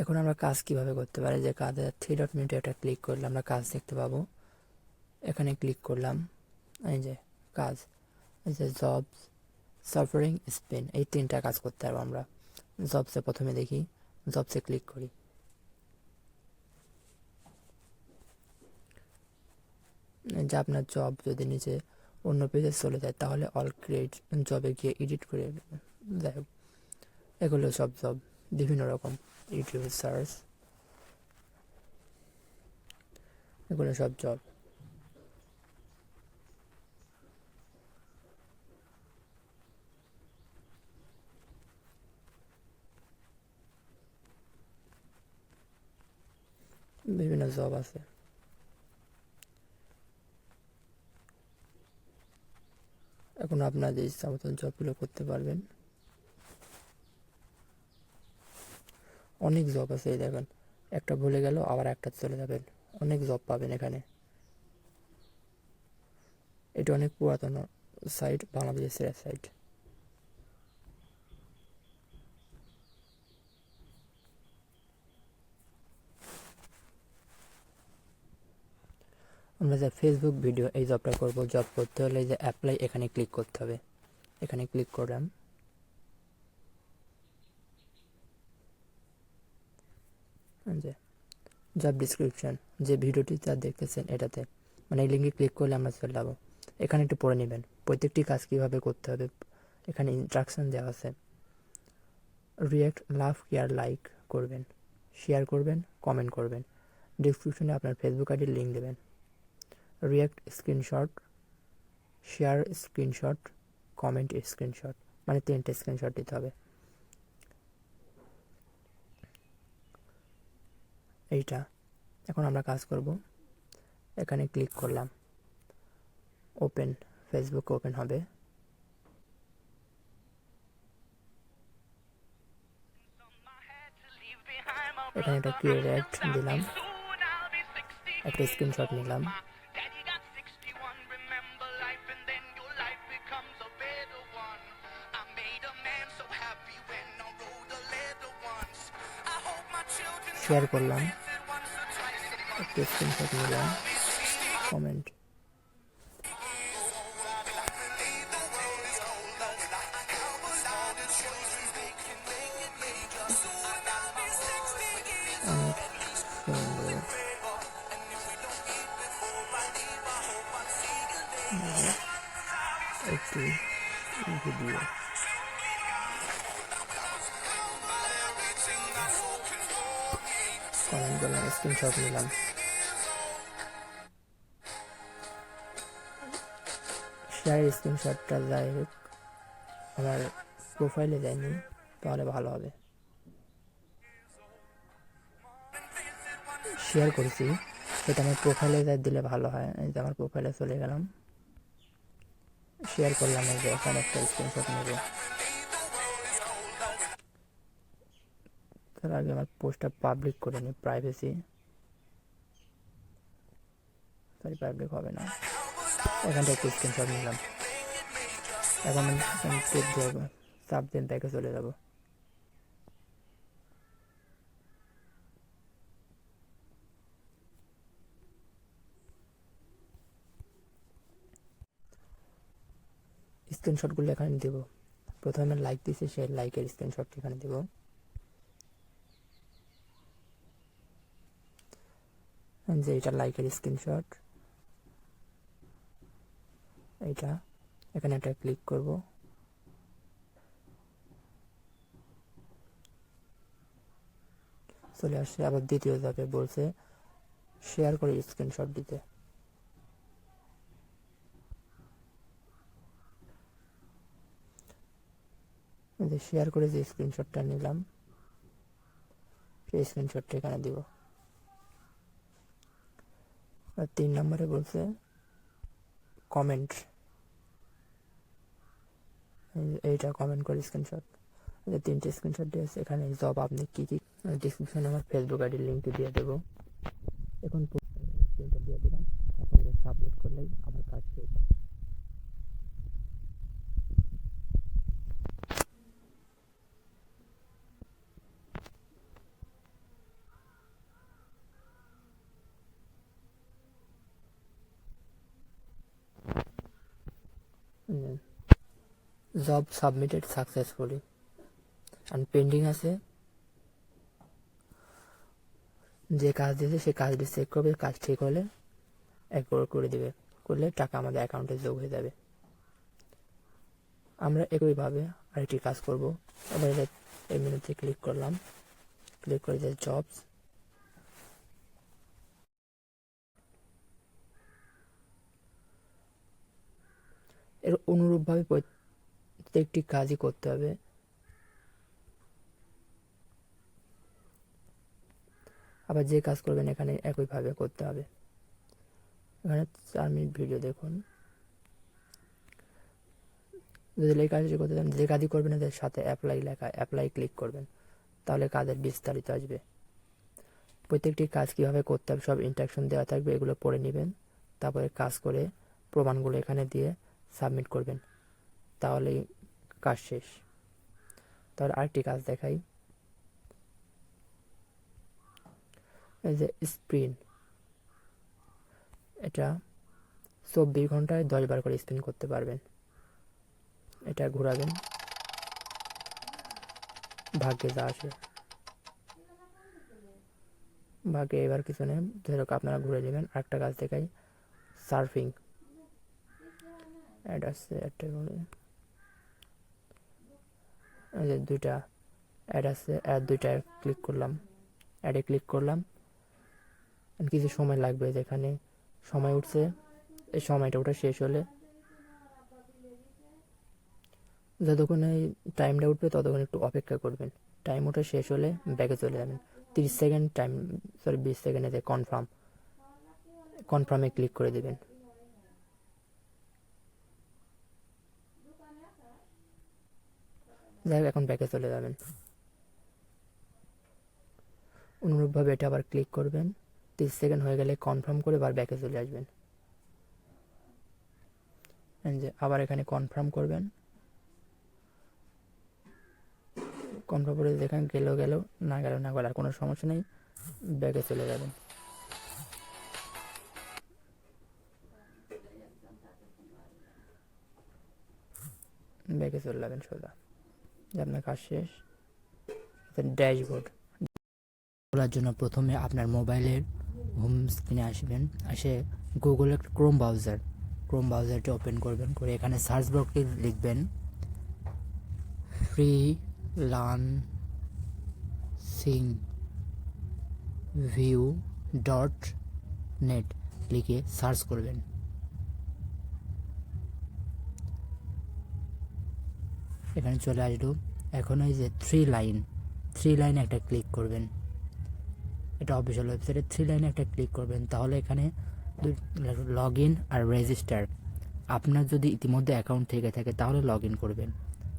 এখন আমরা কাজ কিভাবে করতে পারি, যে কাজে 3 ডট মেনুতে একটা ক্লিক করলে আমরা কাজ দেখতে পাবো। এখানে ক্লিক করলাম, এই যে কাজ, এই যে জবস, সাফারিং, স্পেন, এই 3টা কাজ করতে পারবো আমরা। জবসে প্রথমে দেখি, জবসে ক্লিক করি। যে আপনার জব যদি নিচে অন্য পেজে চলে যায় তাহলে অল ক্রিয়েট জবে গিয়ে এডিট করে যাই হোক, এগুলো সব জব বিভিন্ন রকম, ইউটিউবে সার্চ, এগুলো সব জব। বিভিন্ন জব আছে। এখন আপনাদের ইচ্ছা মতন জবগুলো করতে পারবেন। অনেক জব আছে, এই দেখেন একটা ভুলে গেল আবার একটা চলে যাবেন, অনেক জব পাবেন এখানে। এটা অনেক পুরাতন সাইট, বাংলাদেশের সাইট। আমরা যে ফেসবুক ভিডিও এই জবটা করব, জব করতে হলে যে অ্যাপ্লাই এখানে ক্লিক করতে হবে। এখানে ক্লিক করলাম, যে জব ডিসক্রিপশন, যে ভিডিওটি যা দেখতেছেন এটাতে, মানে এই লিঙ্কে ক্লিক করলে আমরা চলে যাবো। এখানে একটু পড়ে নেবেন প্রত্যেকটি কাজ কীভাবে করতে হবে, এখানে ইনস্ট্রাকশন দেওয়া আছে। রিয়াক্ট, লাভ, কেয়ার, লাইক করবেন, শেয়ার করবেন, কমেন্ট করবেন, ডিসক্রিপশনে আপনার ফেসবুক আইডির লিঙ্ক দেবেন। React screenshot, share screenshot, comment screenshot, মানে 3টে স্ক্রিনশট দিতে হবে। এইটা এখন আমরা কাজ করব। এখানে ক্লিক করলাম, ওপেন, ফেসবুক ওপেন হবে। এখানে একটা ক্রিয়েট দিলাম, একটা স্ক্রিনশট নিলাম। শেয়ার করলাম, একটা স্ক্রিনশট নিলাম, কমেন্ট। অনেক সুন্দর, একটি ভিডিও। কমেন্ট করলাম, স্ক্রিনশট নিলাম। শেয়ারের স্ক্রিনশটটা যাই হোক আমার প্রোফাইলে যায়নি, তাহলে ভালো হবে। শেয়ার করেছি, সেটা আমার প্রোফাইলে যাই দিলে ভালো হয়। এই যে আমার প্রোফাইলে চলে গেলাম, শেয়ার করলাম, এই যে এখানে একটা স্ক্রিনশট নেব। তার আগে আমার পোস্টটা পাবলিক করে নিই, প্রাইভেসি, সরি পাবলিক হবে না। এখানটা একটা স্ক্রিনশট নিলাম। এখন আমি টেপ দিয়ে চাপ দিয়ে ব্যাকে চলে যাব। স্ক্রিনশটগুলো এখানে দেব। প্রথমে লাইক দিয়েছি, সেই লাইকের স্ক্রিনশটটি এখানে দেব। যে এটা লাইকের স্ক্রিনশট, এইটা এখানে একটা ক্লিক করব। চলে আসছে। আবার দ্বিতীয় ধাপে বলছে শেয়ার করে স্ক্রিনশট দিতে। শেয়ার করে যে স্ক্রিনশটটা নিলাম সেই স্ক্রিনশটটা এখানে দিব। আর 3 নম্বরে বলছে কমেন্ট, এইটা কমেন্ট করে স্ক্রিনশট। 3টে স্ক্রিনশট দিয়েছে। এখানে জব আপনি কী কী, ডিসক্রিপশনে আমার ফেসবুক আইডির লিঙ্কটি দিয়ে দেবো। এখন স্ক্রিনশট দিয়ে দিলাম। এখন সাবমিট করলেই আমার কাজ শেষ। Job submitted successfully and pending আছে, যে কাজ দিয়েছে সে কাজটি চেক করবে, কাজ ঠিক হলে একবার করে দিবে, করলে টাকা আমাদের অ্যাকাউন্টে যোগ হয়ে যাবে। আমরা একইভাবে আরেকটি কাজ করব। এবার এই মেনুতে ক্লিক করলাম, ক্লিক করে যে জবস, এর অনুরূপভাবে প্রত্যেকটি কাজই করতে হবে। আবার যে কাজ করবেন এখানে একইভাবে করতে হবে। এখানে 4 মিনিট ভিডিও দেখুন। যদি এই কাজটি করতে চান, যে কাজই করবেন এদের সাথে অ্যাপ্লাই লেখা, অ্যাপ্লাই ক্লিক করবেন, তাহলে কাজের বিস্তারিত আসবে। প্রত্যেকটি কাজ কীভাবে করতে হবে সব ইনস্ট্রাকশন দেওয়া থাকবে, এগুলো পড়ে নেবেন। তারপরে কাজ করে প্রমাণগুলো এখানে দিয়ে সাবমিট করবেন, তাহলেই কাজ শেষ। তাহলে আরেকটি কাজ দেখাই, এই যে স্পিন, এটা 24 ঘন্টায় 10 বার করে স্পিন করতে পারবেন। এটা ঘোরাবেন, ভাগ্যে যা আসে। ভাগ্যে এবার কিছু নেই, ধরো আপনারা ঘুরে নেবেন। আরেকটা কাজ দেখাই, সার্ফিং, অ্যাড আসছে, একটা বলে এই যে 2টা অ্যাড আসছে, অ্যাড 2টায় ক্লিক করলাম, অ্যাডে ক্লিক করলাম। কিছু সময় লাগবে, যেখানে সময় উঠছে, এই সময়টা ওটা শেষ হলে, যতক্ষণ এই টাইমটা উঠবে ততক্ষণ একটু অপেক্ষা করবেন। টাইম ওটা শেষ হলে ব্যাকে চলে যাবেন। 30 সেকেন্ড টাইম, 20 সেকেন্ডে কনফার্মে ক্লিক করে দেবেন। যাই হোক, এখন ব্যাকে চলে যাবেন। অনুরূপভাবে এটা আবার ক্লিক করবেন, 30 সেকেন্ড হয়ে গেলে কনফার্ম করে আবার ব্যাকে চলে আসবেন। যে আবার এখানে কনফার্ম করবেন, কনফার্ম করে যেখানে গেল, না গেল আর কোনো সমস্যা নেই, ব্যাকে চলে যাবেন। ব্যাকে চলে যাবেন সোজা, যে আপনার কাজ শেষ। ড্যাশবোর্ড খোলার জন্য প্রথমে আপনার মোবাইলের হোম স্ক্রিনে আসবেন, এসে গুগলের ক্রোম ব্রাউজারটি ওপেন করবেন, করে এখানে সার্চ বক্সে লিখবেন freelancingview.net, লিখে সার্চ করবেন। এখানে চলে আসলো। এখন এই যে থ্রি লাইন একটা ক্লিক করবেন, এটা অফিসিয়াল ওয়েবসাইটে 3 লাইনে একটা ক্লিক করবেন, তাহলে এখানে লগ ইন আর রেজিস্টার, আপনার যদি ইতিমধ্যে অ্যাকাউন্ট থেকে থাকে তাহলে লগ ইন করবেন,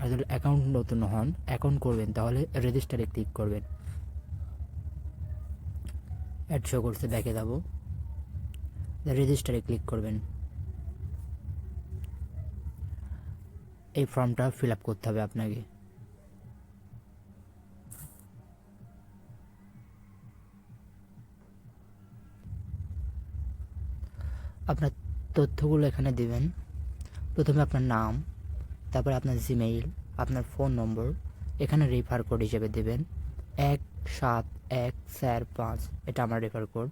আর যদি অ্যাকাউন্ট নতুন হন, অ্যাকাউন্ট করবেন, তাহলে রেজিস্টারে ক্লিক করবেন। অ্যাড শো করতে ব্যাকে যাব, রেজিস্টারে ক্লিক করবেন। এই ফর্মটা ফিল আপ করতে হবে আপনাকে। আপনার তথ্যগুলো এখানে দিবেন। প্রথমে আপনার নাম, তারপরে আপনার জিমেইল, আপনার ফোন নম্বর, এখানে রেফার কোড হিসেবে দেবেন 17145, এটা আমার রেফার কোড।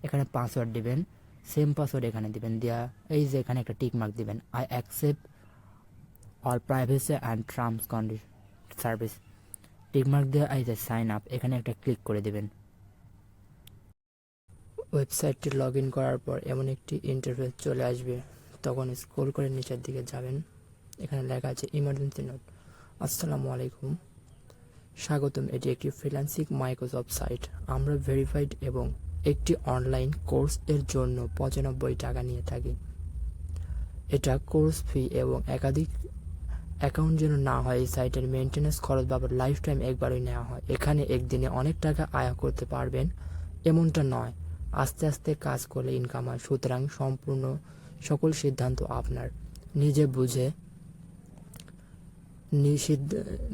এখানে পাসওয়ার্ড দিবেন, সেম পাসওয়ার্ড এখানে দিবেন, দেওয়া এই যে এখানে একটা টিক মার্ক দিবেন, I accept all privacy and terms condition service, tick mark দিয়ে এই যে সাইন আপ, এখানে একটা ক্লিক করে দেবেন। ওয়েবসাইটটি লগ ইন করার পর এমন একটি ইন্টারফেস চলে আসবে, তখন স্ক্রল করে নিচের দিকে যাবেন, এখানে লেখা আছে ইমার্জেন্সি নোট। আসসালামু আলাইকুম, স্বাগতম। এটি একটি ফ্রিল্যান্সিং মাইক্রোসফট সাইট। আমরা ভেরিফাইড এবং একটি অনলাইন কোর্স এর জন্য 95 টাকা নিয়ে থাকি। এটা কোর্স ফি এবং একাধিক অ্যাকাউন্ট যেন না হয়, এই সাইটের মেনটেন্যান্স খরচ বাবদ লাইফ টাইম একবারই নেওয়া হয়। এখানে একদিনে অনেক টাকা আয় করতে পারবেন এমনটা নয়, আস্তে আস্তে কাজ করলে ইনকাম হয়। সুতরাং সম্পূর্ণ সকল সিদ্ধান্ত আপনার, নিজে বুঝে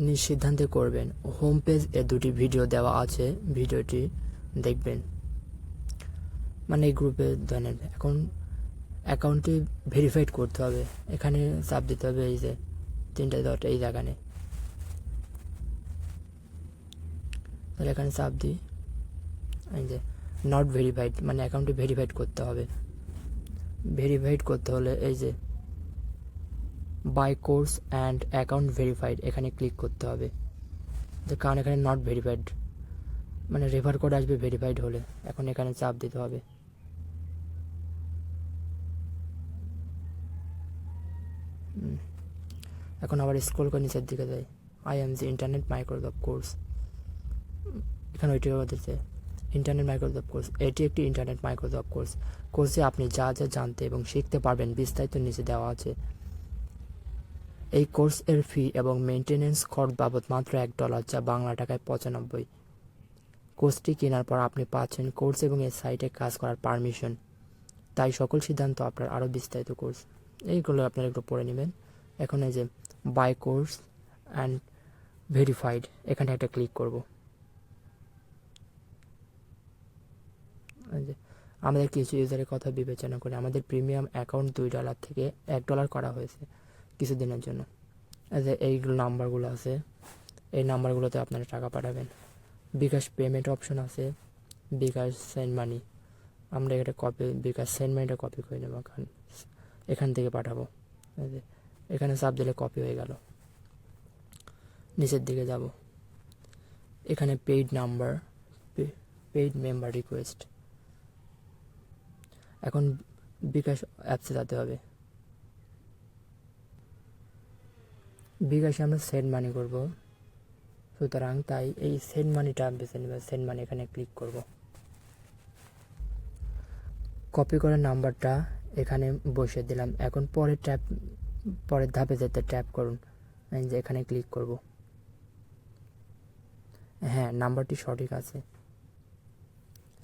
নিঃসিদ্ধান্তে করবেন। হোম পেজ এ 2টি ভিডিও দেওয়া আছে, ভিডিওটি দেখবেন। মানে এই গ্রুপে ধরেন এখন অ্যাকাউন্টটি ভেরিফাইড করতে হবে, এখানে চাপ দিতে হবে এই যে 3টে ডট এই জায়গানে, তাহলে এখানে চাপ দিই, এই যে নট ভেরিফাইড, মানে অ্যাকাউন্টটি ভেরিফাইড করতে হবে। ভেরিফাইড করতে হলে এই যে buy course and account verified এখানে ক্লিক করতে হবে, কারণ এখানে নট ভেরিফাইড, মানে রেফার কোড আসবে ভেরিফাইড হলে। এখন এখানে চাপ দিতে হবে। এখন আবার স্ক্রল করে নিচের দিকে যাই, IMG ইন্টারনেট মাইক্রোসফট কোর্স, এখানে ওইটি দিচ্ছে ইন্টারনেট মাইক্রোসফট কোর্স। এটি একটি ইন্টারনেট মাইক্রোসফট কোর্স। কোর্সে আপনি যা যা জানতে এবং শিখতে পারবেন বিস্তারিত নিচে দেওয়া আছে। এই কোর্স এর ফি এবং মেনটেনেন্স খরচ বাবদ মাত্র $1, যা বাংলা টাকায় 95। কোর্সটি কেনার পর আপনি পাচ্ছেন কোর্স এবং এর সাইটে কাজ করার পারমিশন। তাই সকল সিদ্ধান্ত আপনার। আরও বিস্তারিত কোর্স এইগুলো আপনারা একটু পড়ে নেবেন। এখন এই যে বাই কোর্স অ্যান্ড ভেরিফাইড এখানে একটা ক্লিক করব। যে আমাদের কিছু ইউজারের কথা বিবেচনা করে আমাদের প্রিমিয়াম অ্যাকাউন্ট $2 থেকে $1 করা হয়েছে কিছুদিনের জন্য। যে এইগুলো নাম্বারগুলো আছে, এই নাম্বারগুলোতে আপনারা টাকা পাঠাবেন। বিকাশ পেমেন্ট অপশন আছে, বিকাশ সেন্ড মানি, আমরা এটা কপি, বিকাশ সেন্ড মানিটা কপি করে নেব, এখান থেকে পাঠাবো। এখানে চাপ দিলে কপি হয়ে গেল। নিচের দিকে যাব, এখানে paid number, paid member request. এখন বিকাশ অ্যাপসে যেতে হবে। বিকাশে আমরা সেন্ড মানি করব, সুতরাং তাই এই সেন্ড মানিটা বেছে নেব। সেন্ড মানি এখানে ক্লিক করব। কপি করার নাম্বারটা এখানে বসিয়ে দিলাম। এখন পরের ধাপে যেতে ট্যাপ করুন, যে এখানে ক্লিক করব। হ্যাঁ, নাম্বারটি সঠিক আছে।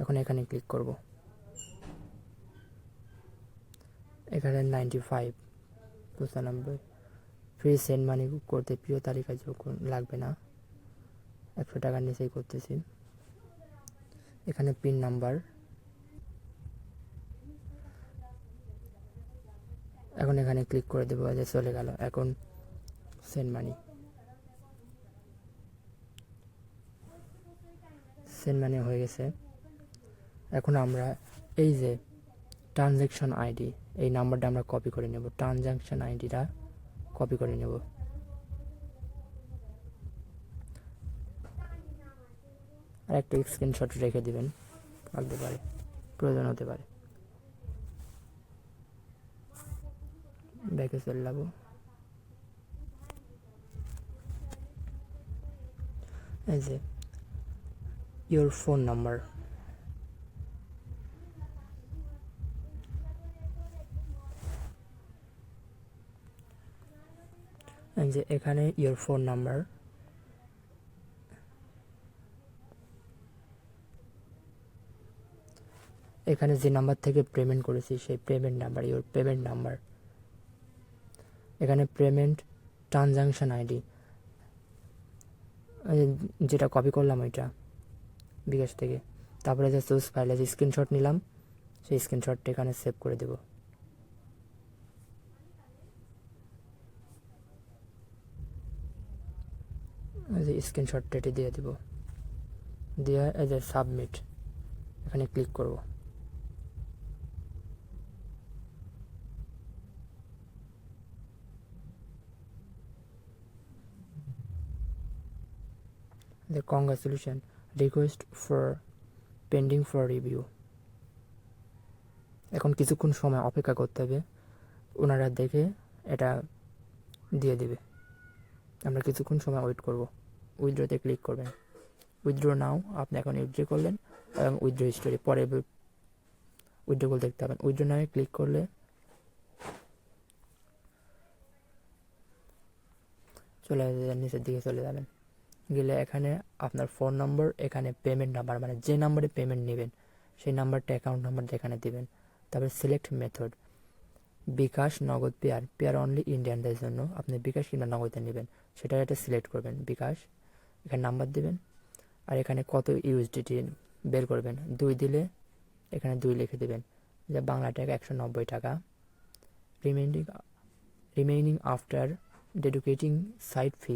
এখন এখানে ক্লিক করব। এখানে 95 ফ্রি সেন্ড মানি করতে প্রিয় তালিকা যোগ লাগবে না, $100 নিচেই করতেছি। এখানে পিন নাম্বার, এখন এখানে ক্লিক করে দেবো, যে চলে গেল। এখন সেন্ড মানি হয়ে গেছে। এখন আমরা এই যে ট্রানজ্যাকশন আইডি, এই নাম্বারটা আমরা কপি করে নেব। ট্রানজ্যাকশন আইডিটা কপি করে নেব। আর একটা স্ক্রিনশট রেখে দিবেন, লাগতে পারে, প্রয়োজন হতে পারে। ব্যাকে চলে যাব। এই যে ইয়োর ফোন নাম্বার, এই যে এখানে ইয়োর ফোন নাম্বার, এখানে যে নাম্বার থেকে পেমেন্ট করেছি সেই payment number, your payment number. এখানে পেমেন্ট ট্রানজ্যাকশন আইডি, যেটা কপি করলাম ওইটা বিকাশ থেকে। তারপরে যে চুজ ফাইলে যে স্ক্রিনশট নিলাম সেই স্ক্রিনশটটা এখানে সেভ করে দেব। যে স্ক্রিনশটটা এটি দিয়ে দেব, দিয়ে এই যে সাবমিট এখানে ক্লিক করব। The congratulations, request for pending for review। এখন কিছুক্ষণ সময় অপেক্ষা করতে হবে, ওনারা দেখে এটা দিয়ে দেবে। আমরা কিছুক্ষণ সময় ওয়েট করব। উইথড্রোতে ক্লিক করবেন, উইথড্রো নাও, আপনি এখন উইথড্রো করলেন এবং উইথড্রো হিস্টোরি পরে উইথড্রোগুলো দেখতে পাবেন। উইথড্রো নামে ক্লিক করলে চলে নিচের দিকে চলে যাবেন। গেলে এখানে আপনার ফোন নম্বর, এখানে পেমেন্ট নাম্বার, মানে যে নাম্বারে পেমেন্ট নেবেন সেই নাম্বারটা অ্যাকাউন্ট নাম্বার এখানে দেবেন। তারপরে সিলেক্ট মেথড, বিকাশ, নগদ, পেয়ার অনলি ইন্ডিয়ানদের জন্য আপনি বিকাশ কিংবা নগদে নেবেন সেটা এটা সিলেক্ট করবেন। বিকাশ, এখানে নাম্বার দেবেন, আর এখানে কত ইউএসডিটি বের করবেন। 2 দিলে এখানে 2 লিখে দেবেন, যা বাংলা টাকা 190 টাকা। রিমেইনিং আফটার ডেডিকেটিং সাইট ফি,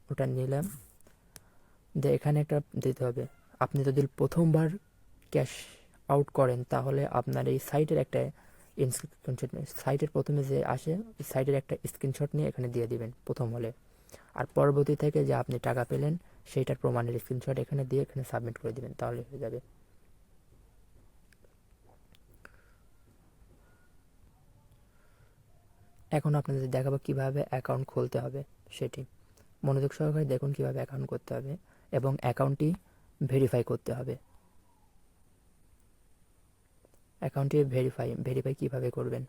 ওটা নিলাম। এখানে একটা দিতে হবে। আপনি যদি প্রথমবার ক্যাশ আউট করেন তাহলে আপনার এই সাইটের একটা স্ক্রিনশট, সাইটের প্রথমে যে আসে সাইটের একটা স্ক্রিনশট নিয়ে এখানে দিয়ে দিবেন প্রথম হলে। আর পরবর্তী থেকে যে আপনি টাকা পেলেন সেইটার প্রমাণের স্ক্রিনশট এখানে দিয়ে এখানে সাবমিট করে দিবেন, তাহলে হয়ে যাবে। এখন আপনাদের দেখাবো কিভাবে অ্যাকাউন্ট খুলতে হবে সেটি। মনোযোগ সহকারে দেখুন কিভাবে অ্যাকাউন্ট করতে হবে এবং অ্যাকাউন্টটি ভেরিফাই করতে হবে। অ্যাকাউন্টটি ভেরিফাই কিভাবে করবেন।